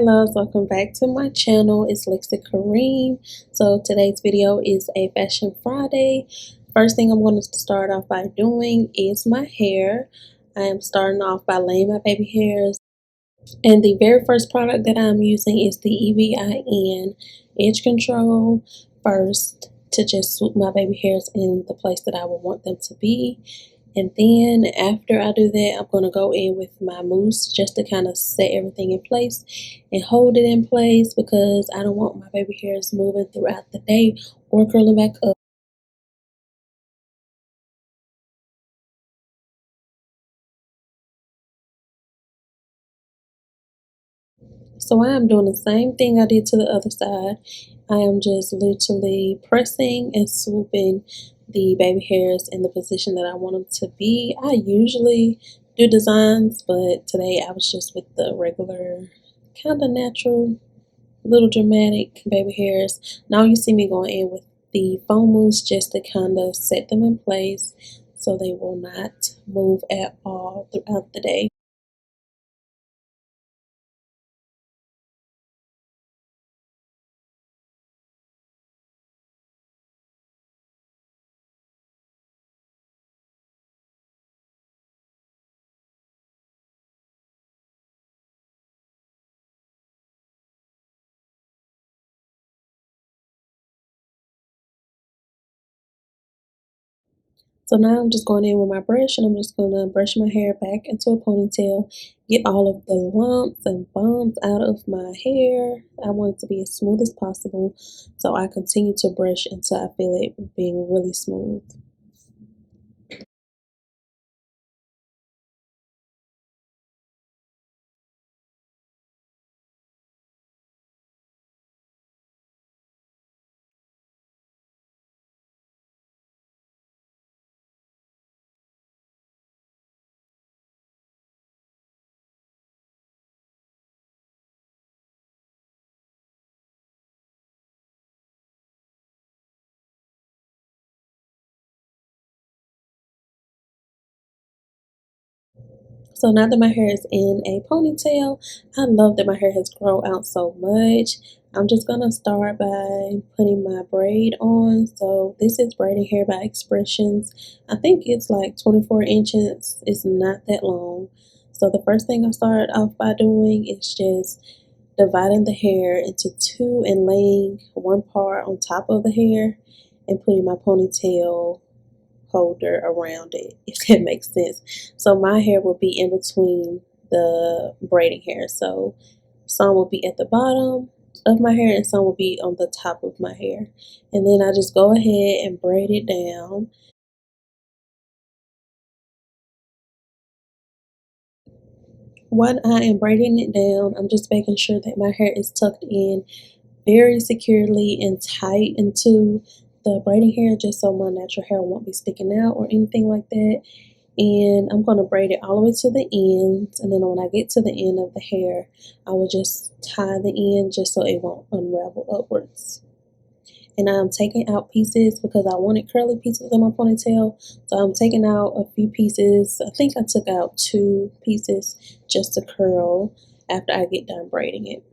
loves, welcome back to my channel. It's Lexi Kareem. So today's video is a Fashion Friday. First thing I'm going to start off by doing is my hair. I am starting off by laying my baby hairs. And the very first product that I'm using is the EVIN Edge Control first to just swoop my baby hairs in the place that I would want them to be. And then after I do that, I'm going to go in with my mousse just to kind of set everything in place and hold it in place because I don't want my baby hairs moving throughout the day or curling back up. So I am doing the same thing I did to the other side. I am just literally pressing and swooping the baby hairs in the position that I want them to be. I usually do designs, but today I was just with the regular, kind of natural, little dramatic baby hairs. Now you see me going in with the foam mousse just to kind of set them in place so they will not move at all throughout the day. So now I'm just going in with my brush and I'm just going to brush my hair back into a ponytail, get all of the lumps and bumps out of my hair. I want it to be as smooth as possible, so I continue to brush until I feel it being really smooth. So now that my hair is in a ponytail, I love that my hair has grown out so much. I'm just going to start by putting my braid on. So this is Braiding Hair by Expressions. I think it's like 24 inches. It's not that long. So the first thing I start off by doing is just dividing the hair into two and laying one part on top of the hair and putting my ponytail holder around it, if that makes sense. So my hair will be in between the braiding hair. So some will be at the bottom of my hair and some will be on the top of my hair. And then I just go ahead and braid it down. While I am braiding it down, I'm just making sure that my hair is tucked in very securely and tight into the braiding hair just so my natural hair won't be sticking out or anything like that. And I'm going to braid it all the way to the end, and then when I get to the end of the hair I will just tie the end just so it won't unravel upwards. And I'm taking out pieces because I wanted curly pieces in my ponytail, so I'm taking out a few pieces. I think I took out 2 pieces just to curl after I get done braiding it.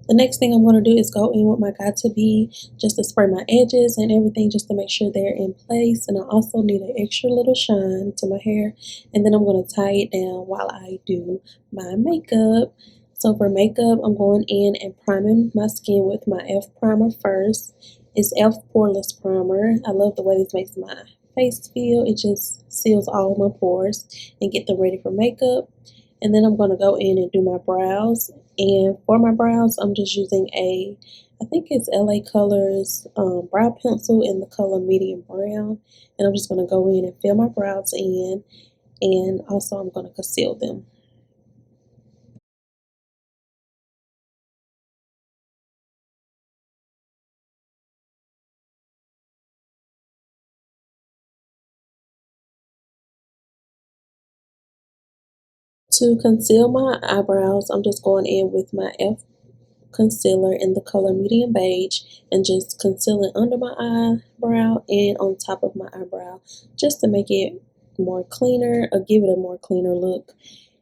The next thing I'm going to do is go in with my Got To Be just to spray my edges and everything just to make sure they're in place. And I also need an extra little shine to my hair. And then I'm going to tie it down while I do my makeup. So for makeup, I'm going in and priming my skin with my e.l.f. primer first. It's e.l.f. Poreless Primer. I love the way this makes my face feel. It just seals all of my pores and get them ready for makeup. And then I'm going to go in and do my brows. And for my brows, I'm just using I think it's LA Colors brow pencil in the color medium brown. And I'm just going to go in and fill my brows in. And also I'm going to conceal them. To conceal my eyebrows, I'm just going in with my concealer in the color medium beige and just conceal it under my eyebrow and on top of my eyebrow just to make it more cleaner or give it a more cleaner look.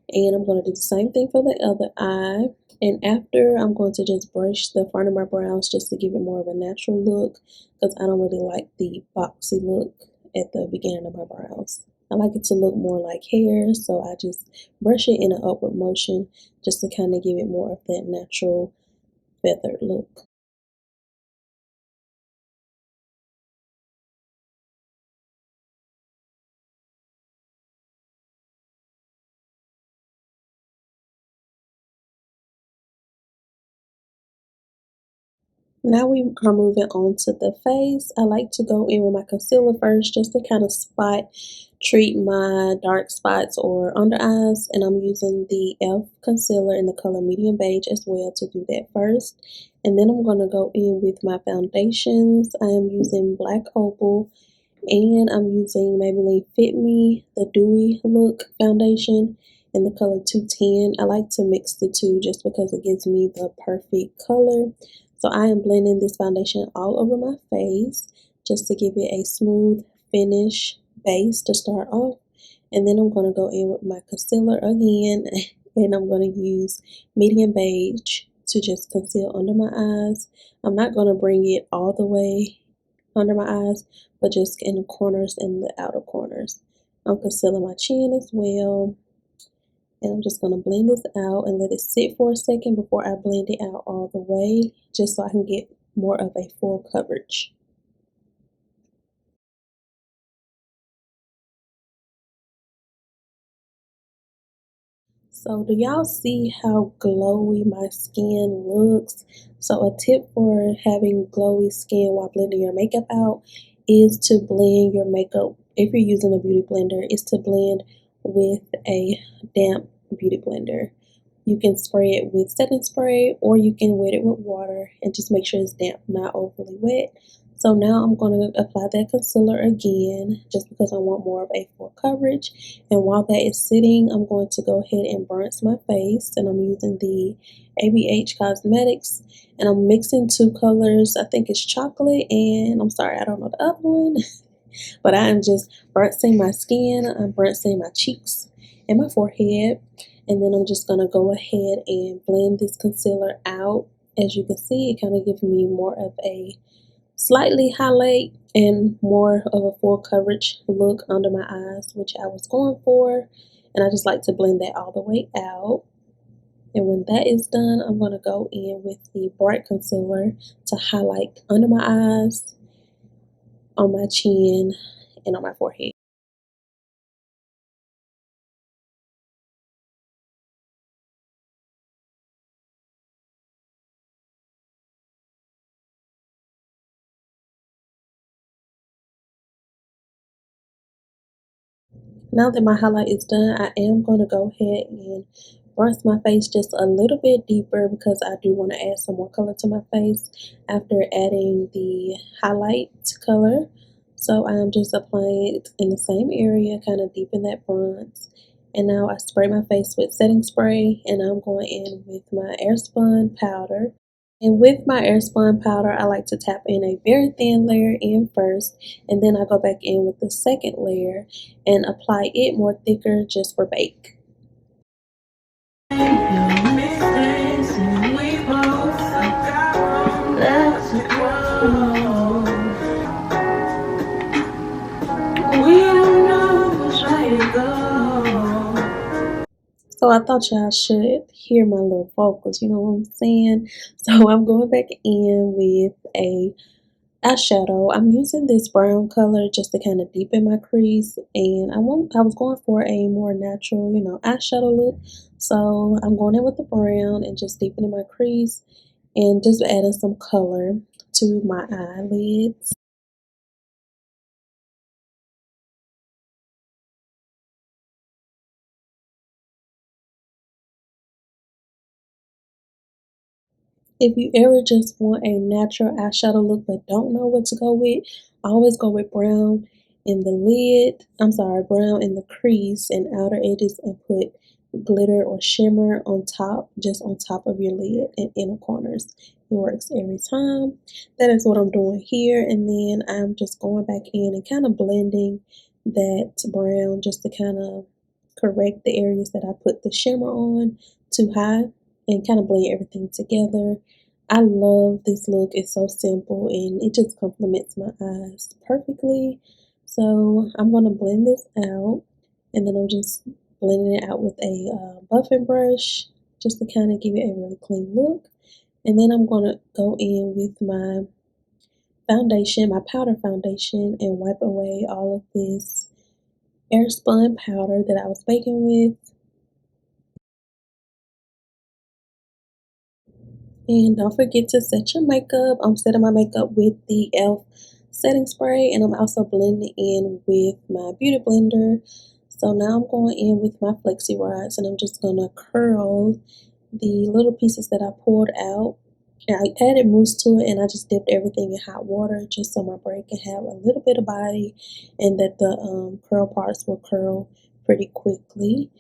And I'm going to do the same thing for the other eye. And after, I'm going to just brush the front of my brows just to give it more of a natural look because I don't really like the boxy look at the beginning of my brows. I like it to look more like hair, so I just brush it in an upward motion just to kind of give it more of that natural feathered look. Now we are moving on to the face. I like to go in with my concealer first just to kind of treat my dark spots or under eyes. And I'm using the concealer in the color medium beige as well to do that first. And then I'm going to go in with my foundations. I am using Black Opal and I'm using Maybelline Fit Me, the Dewy Look foundation in the color 210. I like to mix the two just because it gives me the perfect color. So I am blending this foundation all over my face just to give it a smooth finish base to start off. And then I'm going to go in with my concealer again and I'm going to use medium beige to just conceal under my eyes. I'm not going to bring it all the way under my eyes, but just in the corners and the outer corners. I'm concealing my chin as well. And I'm just going to blend this out and let it sit for a second before I blend it out all the way, just so I can get more of a full coverage. So do y'all see how glowy my skin looks? So a tip for having glowy skin while blending your makeup out is to blend your makeup, if you're using a beauty blender, is to blend with a damp beauty blender. You can spray it with setting spray or you can wet it with water and just make sure it's damp, not overly wet. So now I'm going to apply that concealer again just because I want more of a full coverage. And while that is sitting, I'm going to go ahead and bronze my face. And I'm using the ABH Cosmetics. And I'm mixing two colors. I think it's chocolate and I'm sorry, I don't know the other one. But I am just bronzing my skin. I'm bronzing my cheeks and my forehead. And then I'm just going to go ahead and blend this concealer out. As you can see, it kind of gives me more of a slightly highlight and more of a full coverage look under my eyes, which I was going for. And I just like to blend that all the way out. And when that is done, I'm going to go in with the bright concealer to highlight under my eyes, on my chin, and on my forehead. Now that my highlight is done, I am going to go ahead and brush my face just a little bit deeper because I do want to add some more color to my face after adding the highlight color. So I am just applying it in the same area, kind of deep in that bronze. And now I spray my face with setting spray and I'm going in with my airspun powder. And with my airspun powder, I like to tap in a very thin layer in first, and then I go back in with the second layer and apply it more thicker just for bake. So I thought y'all should hear my little vocals, you know what I'm saying? So I'm going back in with a eyeshadow. I'm using this brown color just to kind of deepen my crease, and I was going for a more natural, eyeshadow look. So I'm going in with the brown and just deepening my crease and just adding some color to my eyelids. If you ever just want a natural eyeshadow look but don't know what to go with, I always go with brown in the lid. I'm sorry, brown in the crease and outer edges and put glitter or shimmer on top, just on top of your lid and inner corners. It works every time. That is what I'm doing here. And then I'm just going back in and kind of blending that brown just to kind of correct the areas that I put the shimmer on too high and kind of blend everything together. I love this look. It's so simple and it just complements my eyes perfectly. So I'm going to blend this out and then I'm just blending it out with a buffing brush just to kind of give it a really clean look. And then I'm going to go in with my foundation, my powder foundation, and wipe away all of this airspun powder that I was baking with. And don't forget to set your makeup. I'm setting my makeup with the e.l.f. setting spray, and I'm also blending in with my beauty blender. So now I'm going in with my flexi rods, and I'm just going to curl the little pieces that I pulled out. And I added mousse to it, and I just dipped everything in hot water just so my braid can have a little bit of body and that the curl parts will curl pretty quickly.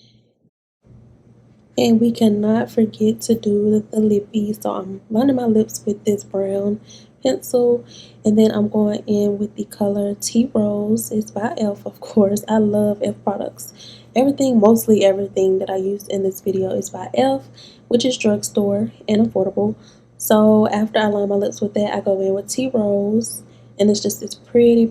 And we cannot forget to do the lippy. So I'm lining my lips with this brown pencil. And then I'm going in with the color Tea Rose. It's by e.l.f. of course. I love e.l.f. products. Mostly everything that I used in this video is by e.l.f., which is drugstore and affordable. So after I line my lips with that, I go in with Tea Rose. And it's just this pretty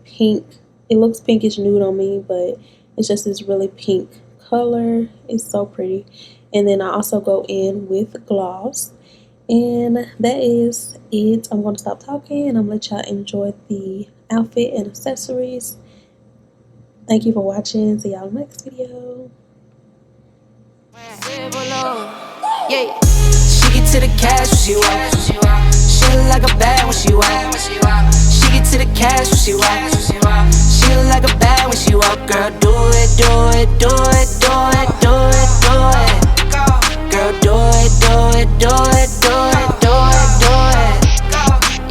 pink. It looks pinkish nude on me, but it's just this really pink color. It's so pretty. And then I also go in with gloss, and that is it. I'm going to stop talking and I'm going to let y'all enjoy the outfit and accessories. Thank you for watching. See y'all in the next video. Yeah, she get to the cash when she walk. She look like a bad when she walk. She get to the cash when she walk. She look like a bad when she walk. Girl, do it, do it, do it, do it, do it, do it. Girl, do it, do it, do it, do it, do it, do it.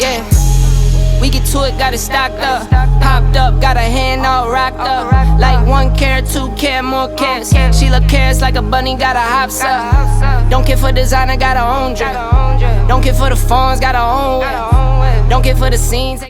Yeah, we get to it, got it stocked up, popped up, got her hand all rocked up. Like 1 carat, 2 carat, more carats. She look carrots like a bunny, got her hops up. Don't care for designer, got her own drip. Don't care for the phones, got her own whip. Don't care for the scenes.